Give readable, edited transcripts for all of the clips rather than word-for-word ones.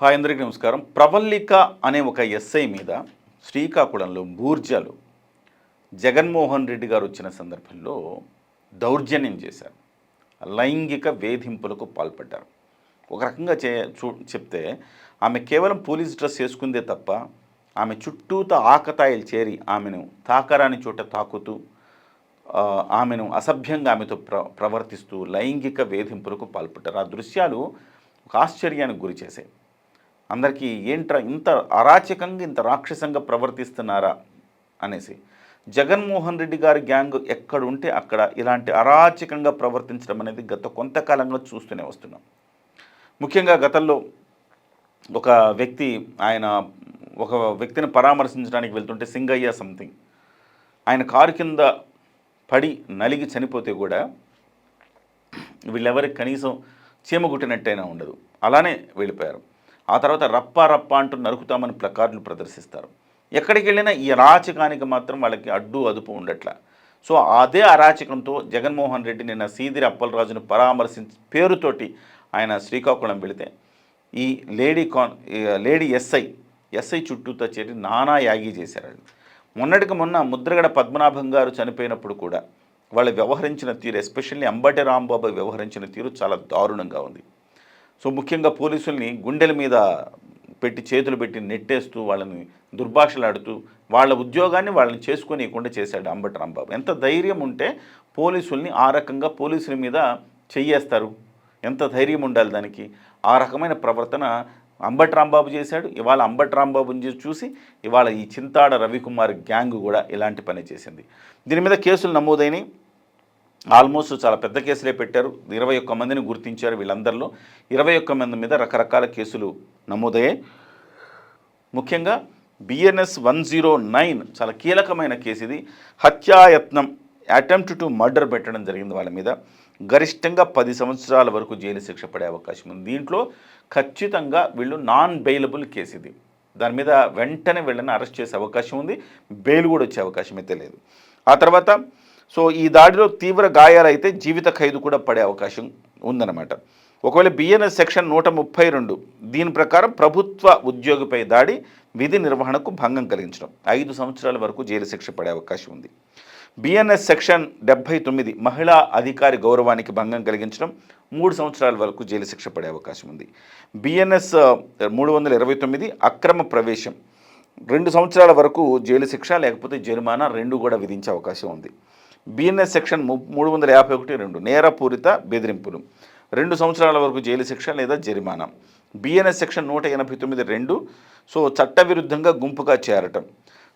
Hi అందరికీ నమస్కారం. ప్రవల్లిక అనే ఒక ఎస్ఐ మీద శ్రీకాకుళంలో బూర్జాలు జగన్మోహన్ రెడ్డి గారు వచ్చిన సందర్భంలో దౌర్జన్యం చేశారు. లైంగిక వేధింపులకు పాల్పడ్డారు. ఒక రకంగా చెప్తే ఆమె కేవలం పోలీస్ డ్రెస్ వేసుకుందే తప్ప ఆమె చుట్టూత ఆకతాయిలు చేరి ఆమెను తాకరాని చోట తాకుతూ ఆమెను అసభ్యంగా ఆమెతో ప్రవర్తిస్తూ లైంగిక వేధింపులకు పాల్పడ్డారు. ఆ దృశ్యాలు ఒక ఆశ్చర్యానికి గురి చేశాయి. అందరికీ ఏంట్రా ఇంత అరాచకంగా ఇంత రాక్షసంగా ప్రవర్తిస్తున్నారా అనేసి. జగన్మోహన్ రెడ్డి గారి గ్యాంగ్ ఎక్కడుంటే అక్కడ ఇలాంటి అరాచకంగా ప్రవర్తించడం అనేది గత కొంతకాలంగా చూస్తూనే వస్తున్నాం. ముఖ్యంగా గతంలో ఒక వ్యక్తిని పరామర్శించడానికి వెళ్తుంటే సింగయ్య సంథింగ్ ఆయన కారు కింద పడి నలిగి చనిపోతే కూడా వీళ్ళెవరికి కనీసం చీమగుట్టినట్టయినా ఉండదు, అలానే వెళ్ళిపోయారు. ఆ తర్వాత రప్ప రప్ప అంటూ నరుకుతామని ప్లకార్డులు ప్రదర్శిస్తారు. ఎక్కడికి వెళ్ళినా ఈ అరాచకానికి మాత్రం వాళ్ళకి అడ్డు అదుపు ఉండట్ల. సో అదే అరాచకంతో జగన్మోహన్ రెడ్డి నిన్న సీదిరి అప్పలరాజును పేరుతోటి ఆయన శ్రీకాకుళం వెళితే ఈ లేడీ ఎస్ఐ చుట్టూతో చేరి నానా యాగి చేశారు. మొన్నటికి మొన్న ముద్రగడ పద్మనాభం గారు చనిపోయినప్పుడు కూడా వాళ్ళు వ్యవహరించిన తీరు, ఎస్పెషల్లీ అంబటి రాంబాబు వ్యవహరించిన తీరు చాలా దారుణంగా ఉంది. సో ముఖ్యంగా పోలీసుల్ని గుండెల మీద చేతులు పెట్టి నెట్టేస్తూ వాళ్ళని దుర్భాషలాడుతూ వాళ్ళ ఉద్యోగాన్ని వాళ్ళని చేసుకోనీయకుండా చేశాడు అంబటి రాంబాబు. ఎంత ధైర్యం ఉంటే పోలీసుల్ని ఆ రకంగా పోలీసుల మీద చెయ్యేస్తారు? ఎంత ధైర్యం ఉండాలి దానికి? ఆ రకమైన ప్రవర్తన అంబటి రాంబాబు చేశాడు. ఇవాళ అంబటి రాంబాబుని చూసి ఇవాళ ఈ చింతాడ రవికుమార్ గ్యాంగ్ కూడా ఇలాంటి పని చేసింది. దీని మీద కేసులు నమోదైనవి. ఆల్మోస్ట్ చాలా పెద్ద కేసులే పెట్టారు. 21 మందిని గుర్తించారు. వీళ్ళందరిలో 21 మంది మీద రకరకాల కేసులు నమోదయ్యాయి. ముఖ్యంగా BNS 109 చాలా కీలకమైన కేసు ఇది. హత్యాయత్నం, అటెంప్ట్ టు మర్డర్ పెట్టడం జరిగింది వాళ్ళ మీద. గరిష్టంగా 10 సంవత్సరాల వరకు జైలు శిక్ష పడే అవకాశం ఉంది. దీంట్లో ఖచ్చితంగా వీళ్ళు నాన్ బెయిలబుల్ కేసు ఇది. దాని మీద వెంటనే వీళ్ళని అరెస్ట్ చేసే అవకాశం ఉంది. బెయిల్ కూడా వచ్చే అవకాశం అయితే లేదు. ఆ తర్వాత సో ఈ దాడిలో తీవ్ర గాయాలైతే జీవిత ఖైదు కూడా పడే అవకాశం ఉందన్నమాట. ఒకవేళ BNS సెక్షన్ 132 దీని ప్రకారం ప్రభుత్వ ఉద్యోగిపై దాడి, విధి నిర్వహణకు భంగం కలిగించడం 5 సంవత్సరాల వరకు జైలు శిక్ష పడే అవకాశం ఉంది. BNS సెక్షన్ 79 మహిళా అధికారి గౌరవానికి భంగం కలిగించడం 3 సంవత్సరాల వరకు జైలు శిక్ష పడే అవకాశం ఉంది. BNS 329 అక్రమ ప్రవేశం 2 సంవత్సరాల వరకు జైలు శిక్ష లేకపోతే జరిమానా 2 కూడా విధించే అవకాశం ఉంది. BNS సెక్షన్ 351 నేరపూరిత బెదిరింపులు 2 సంవత్సరాల వరకు జైలు శిక్ష లేదా జరిమానా. BNS సెక్షన్ 189 సో చట్టవిరుద్ధంగా గుంపుగా చేరటం.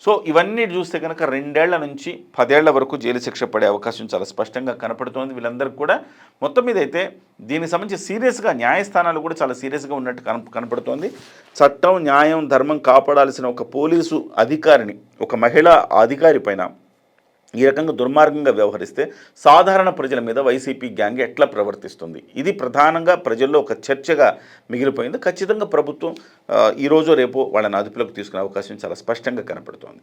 సో ఇవన్నీ చూస్తే కనుక 2 ఏళ్ల నుంచి 10 ఏళ్ల వరకు జైలు శిక్ష పడే అవకాశం చాలా స్పష్టంగా కనపడుతోంది వీళ్ళందరికీ కూడా. మొత్తం మీద అయితే దీనికి సంబంధించి సీరియస్గా న్యాయస్థానాలు కూడా చాలా సీరియస్గా ఉన్నట్టు కనపడుతోంది. చట్టం, న్యాయం, ధర్మం కాపాడాల్సిన ఒక పోలీసు అధికారిని, ఒక మహిళా అధికారి పైన ఈ రకంగా దుర్మార్గంగా వ్యవహరిస్తే సాధారణ ప్రజల మీద వైసీపీ గ్యాంగ్ ఎట్లా ప్రవర్తిస్తుంది? ఇది ప్రధానంగా ప్రజల్లో ఒక చర్చగా మిగిలిపోయింది. ఖచ్చితంగా ప్రభుత్వం ఈరోజు రేపు వాళ్ళని అదుపులోకి తీసుకునే అవకాశం చాలా స్పష్టంగా కనపడుతోంది.